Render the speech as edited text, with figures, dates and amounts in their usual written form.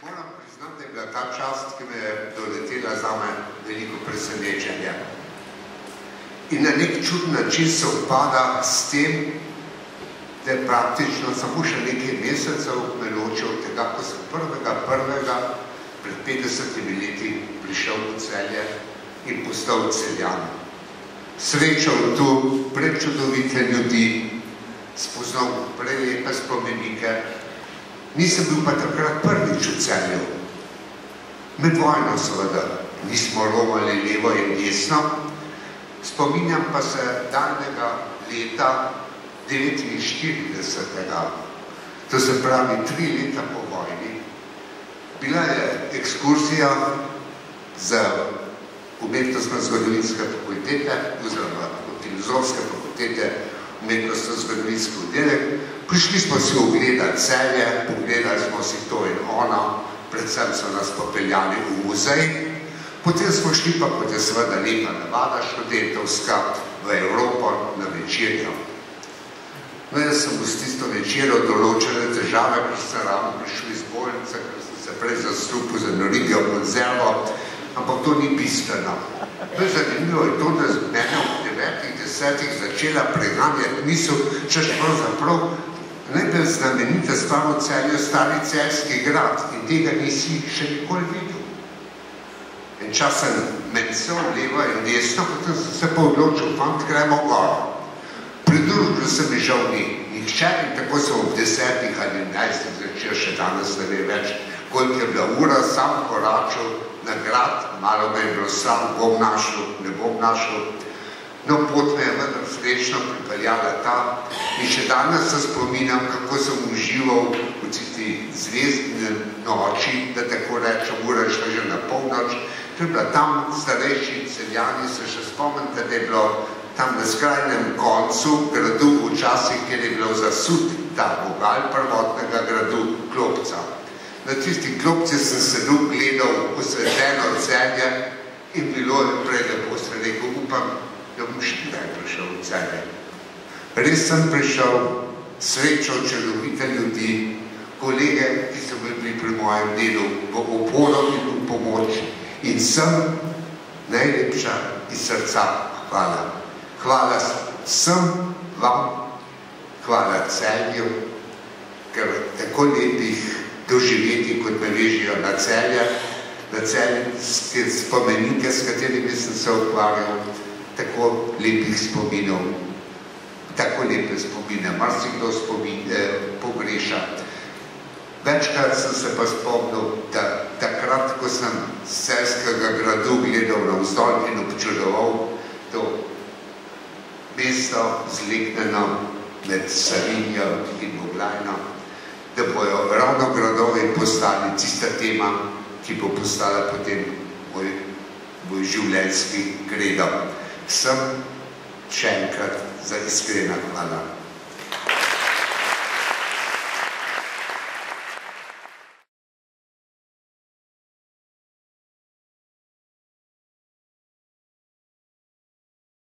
Moram priznati, da je bila ta čast, ki me je doletela zame, veliko presenečenje. In na nek čuden način se upada s tem, da je praktično samo še nekaj mesecev me ločil od tega, ko sem prvega pred 50 leti prišel v Celje in postal Celjan. Srečal tu prečudovite ljudi, spoznal prelepe spomenike. Nisem bil pa takrat prvič v Celju. Med vojno seveda nismo romali levo in desno. Spominjam pa se daljnega leta 49. To se pravi 3 leta po vojni. Bila je ekskurzija z umetnostno-zgodovinske fakultete oziroma filozofske fakultete umetnostno-zgodovinski oddelek. Prišli smo si ogledati Celje, pogledali smo si to in ono, predvsem so nas popeljali v muzej. Potem smo šli pa, kot je seveda lepa navada študentovska, v Evropo na večerjo. No, jaz sem s tisto večerjo določene težave, ker sem ravno prišel iz bolnice, ker sem se prej zastrupil za norigijo konzervo, ampak to ni bistveno. Zanimivo je to, da z mene v 9-10 začela preganjati misel, češ pravzaprav najbolj znamenita stvar v Celju, stari Celjski grad, in tega nisi še nikoli videl. En čas sem medsel levo in desno, potem sem se pa odločil, fant, gremo gor. Pridružil se mi žal nihče in tako sem ob 10 ali 11 zvečer, še danes ne ve več, koliko je bila ura, sam koračil na grad, malo me je bilo sram, bom našel, ne bom našel. No, pot me je vendar srečno pripeljala ta in še danes se spominjam, kako sem užival v tisti zvezdni noči, da tako rečem, ura šla že na polnoč. To je bila tam starejši Celjani, se še spomnite, da je bilo tam na skrajnem koncu gradu včasih, kjer je bilo zasut ta vogal prvotnega gradu Klopca. Na tisti Klopci sem sedel, gledal osvetljeno Celje in bilo je prej lepo se rekel, upam, da bom še kdaj prišel v Celje. Res sem prišel, srečal čudovite ljudi, kolege, ki so bili pri mojem delu v oporo in v pomoč. In sem najlepša iz srca hvala. Hvala vsem vam, hvala Celju, ker tako lepih doživeti, kot me vežijo na Celje, na celjske spomenike, s katerimi sem se ukvarjal, tako lepih spominov, tako lepe spomine, marsikdo pogreša. Večkrat sem se pa spomnil, da takrat, ko sem z Celjskega gradu gledal navzdol in občudoval to mesto zleknjeno med Savinjo in Moglajno, da bojo ravno gradovi postali tista tema, ki bo postala potem moj življenjski kredo. Vsem še enkrat za iskrena hvala.